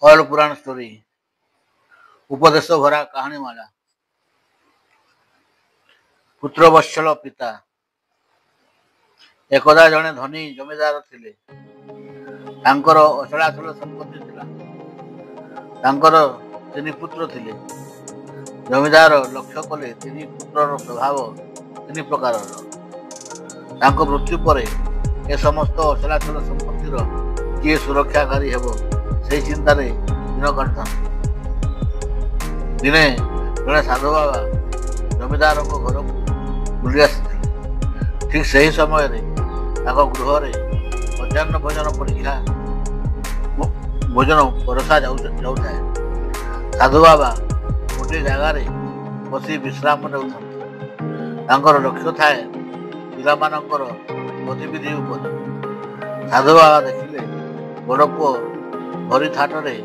All ପୁରାଣ story, ଉପଦେଶ ଭରା କାହାଣୀମାଳା। ପୁତ୍ରବତ୍ସଳ ପିତା। ଏକଦା ଜଣେ ଧନୀ ଜମିଦାର ଥିଲେ। ତାଙ୍କର ଅଚଳାଚଳ ସମ୍ପତ୍ତି ଥିଲା। ତାଙ୍କର 3 ପୁତ୍ର ଥିଲେ। ଜମିଦାର ଲକ୍ଷ୍ୟ କଲେ 3 ପୁତ୍ରର ସ୍ୱଭାବ 3 ପ୍ରକାରର। ତାଙ୍କ ମୃତ୍ୟୁ ପରେ ଏ ସମସ୍ତ ଅଚଳାଚଳ ସମ୍ପତ୍ତିର କିଏ ସୁରକ୍ଷାକାରୀ ହେବ, ସେହି ଚିନ୍ତାରେ ଦିନ କାଟୁଥାନ୍ତି। ଦିନେ ଜଣେ ସାଧୁ ବାବା ଜମିଦାରଙ୍କ ଘରକୁ ବୁଲି ଆସିଥିଲେ। ଠିକ୍ ସେହି ସମୟରେ ତାଙ୍କ ଗୃହରେ ମଧ୍ୟାହ୍ନ ଭୋଜନ ପରସା ଯାଉଥାଏ। ସାଧୁ ବାବା ଗୋଟିଏ ଜାଗାରେ ବସି ବିଶ୍ରାମ ନେଉଥାନ୍ତି। ତାଙ୍କର ଲକ୍ଷ୍ୟ ଥାଏ ପିଲାମାନଙ୍କର ଗତିବିଧି ଉପରେ। ସାଧୁ ବାବା ଦେଖିଲେ ବଡ଼ ପୁଅ ଭରି ଥାଟରେ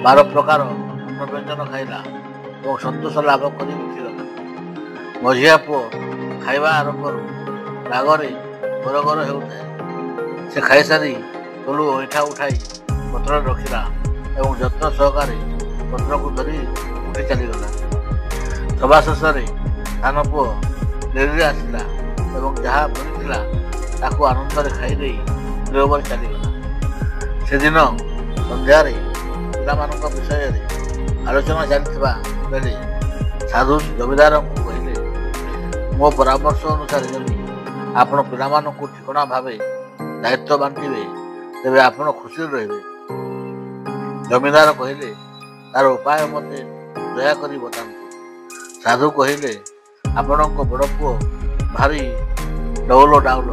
12 ପ୍ରକାର ଅନ୍ନବ୍ୟଞ୍ଜନ ଖାଇଲା ଏବଂ ସନ୍ତୋଷ ଲାଭ କରି ଉଠିଗଲା। ମଝିଆ ପୁଅ ଖାଇବା ଆରମ୍ଭରୁ ରାଗରେ ଗରଗର ହେଉଥାଏ। ସେ ଖାଇସାରି ତଳୁ ଅଇଁଠା ଉଠାଇ ପତ୍ରରେ ରଖିଲା ଏବଂ ଯତ୍ନ ସହକାରେ ପତ୍ରକୁ ଧରି ଉଠି ଚାଲିଗଲା। ସଭା ଶେଷରେ ସାନ ପୁଅ ଡେରିରେ ଆସିଲା ଏବଂ ଯାହା ବଳିଥିଲା ତାକୁ ଆନନ୍ଦରେ ଖାଇଦେଇ ଗୃହରେ ଚାଲିଗଲା। ସେଦିନ ସନ୍ଧ୍ୟାରେ ପିଲାମାନଙ୍କ ବିଷୟରେ ଆଲୋଚନା ଚାଲିଥିବା ବେଳେ ସାଧୁ ଜମିଦାରଙ୍କୁ କହିଲେ, ମୋ ପରାମର୍ଶ ଅନୁସାରେ ଯଦି ଆପଣ ପିଲାମାନଙ୍କୁ ଠିକଣା ଭାବେ ଦାୟିତ୍ୱ ବାଣ୍ଟିବେ, ତେବେ ଆପଣ ଖୁସିରେ ରହିବେ। ଜମିଦାର କହିଲେ, ତାର ଉପାୟ ମୋତେ ଦୟାକରି ବତାନ୍ତୁ। ସାଧୁ କହିଲେ, ଆପଣଙ୍କ ବଡ଼ ପୁଅ ଭାରି ଡଉଲ ଡାଉଲ,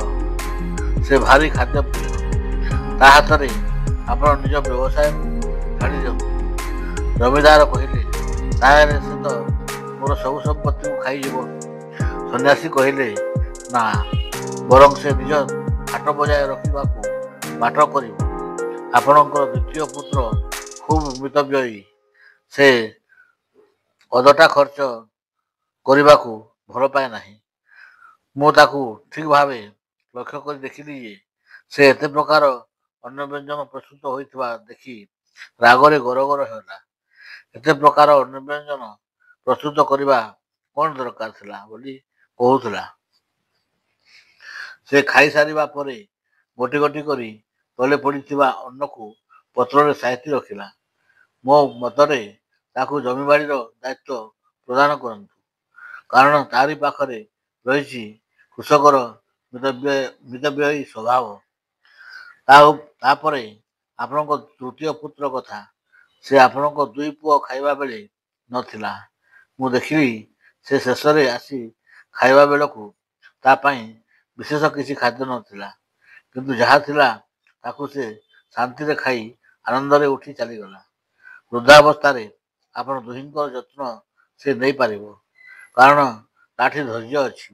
ସେ ଭାରି ଖାଦ୍ୟପ୍ରିୟ। ତା ହାତରେ ଆପଣ ନିଜ ବ୍ୟବସାୟକୁ ଛାଡ଼ି ଦିଅନ୍ତୁ। ଜମିଦାର କହିଲେ, ତାହେଲେ ସେ ତ ମୋର ସବୁ ସମ୍ପତ୍ତିକୁ ଖାଇଯିବ। ସନ୍ନ୍ୟାସୀ କହିଲେ, ନା, ବରଂ ସେ ନିଜ ହାଟ ବଜାୟ ରଖିବାକୁ ବାଟ କରିବ। ଆପଣଙ୍କର ଦ୍ୱିତୀୟ ପୁତ୍ର ଖୁବ୍ ମିତବ୍ୟୟୀ। ସେ ଅଯଥା ଖର୍ଚ୍ଚ କରିବାକୁ ଭଲ ପାଏ ନାହିଁ। ମୁଁ ତାକୁ ଠିକ୍ ଭାବେ ଲକ୍ଷ୍ୟ କରି ଦେଖିଲି ଯେ ସେ ଏତେ ପ୍ରକାର ଅନ୍ନବ୍ୟଞ୍ଜନ ପ୍ରସ୍ତୁତ ହୋଇଥିବା ଦେଖି ରାଗରେ ଗରଗର ହେଲା। ଏତେ ପ୍ରକାର ଅନ୍ନବ୍ୟଞ୍ଜନ ପ୍ରସ୍ତୁତ କରିବା କ'ଣ ଦରକାର ଥିଲା ବୋଲି କହୁଥିଲା। ସେ ଖାଇସାରିବା ପରେ ଗୋଟି ଗୋଟି କରି ତଳେ ପଡ଼ିଥିବା ଅନ୍ନକୁ ପତ୍ରରେ ସାଇତି ରଖିଲା। ମୋ ମତରେ ତାକୁ ଜମିବାଡ଼ିର ଦାୟିତ୍ୱ ପ୍ରଦାନ କରନ୍ତୁ, କାରଣ ତାରି ପାଖରେ ରହିଛି କୃଷକର ମିତବ୍ୟୟୀ ସ୍ୱଭାବ। ତାପରେ ଆପଣଙ୍କ ତୃତୀୟ ପୁତ୍ର କଥା, ସେ ଆପଣଙ୍କ 2 ପୁଅ ଖାଇବା ବେଳେ ନଥିଲା। ମୁଁ ଦେଖିଲି ସେ ଶେଷରେ ଆସି ଖାଇବା ବେଳକୁ ତା ପାଇଁ ବିଶେଷ କିଛି ଖାଦ୍ୟ ନଥିଲା, କିନ୍ତୁ ଯାହା ଥିଲା ତାକୁ ସେ ଶାନ୍ତିରେ ଖାଇ ଆନନ୍ଦରେ ଉଠି ଚାଲିଗଲା। ବୃଦ୍ଧାବସ୍ଥାରେ ଆପଣ ଦୁହିଁଙ୍କର ଯତ୍ନ ସେ ନେଇପାରିବ, କାରଣ ତାଠି ଧୈର୍ଯ୍ୟ ଅଛି।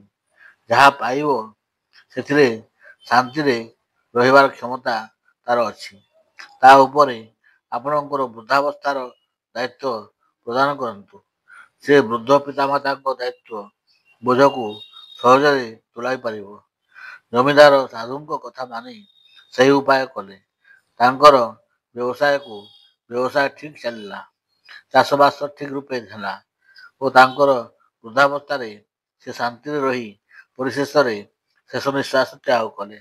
ଯାହା ପାଇବ ସେଥିରେ ଶାନ୍ତିରେ ରହିବାର କ୍ଷମତା ତାର ଅଛି। ତା ଉପରେ ଆପଣଙ୍କର ବୃଦ୍ଧାବସ୍ଥାର ଦାୟିତ୍ୱ ପ୍ରଦାନ କରନ୍ତୁ। ସେ ବୃଦ୍ଧ ପିତାମାତାଙ୍କ ଦାୟିତ୍ୱ ବୋଝକୁ ସହଜରେ ତୁଲାଇ ପାରିବ। ଜମିଦାର ସାଧୁଙ୍କ କଥା ମାନି ସେହି ଉପାୟ କଲେ। ତାଙ୍କର ବ୍ୟବସାୟ ଠିକ୍ ଚାଲିଲା। ଚାଷବାସ ଠିକ୍ ରୂପେ ହେଲା ଓ ତାଙ୍କର ବୃଦ୍ଧାବସ୍ଥାରେ ସେ ଶାନ୍ତିରେ ରହି ପରିଶେଷରେ ଶେଷ ନିଶ୍ୱାସ ତ୍ୟାଗ କଲେ।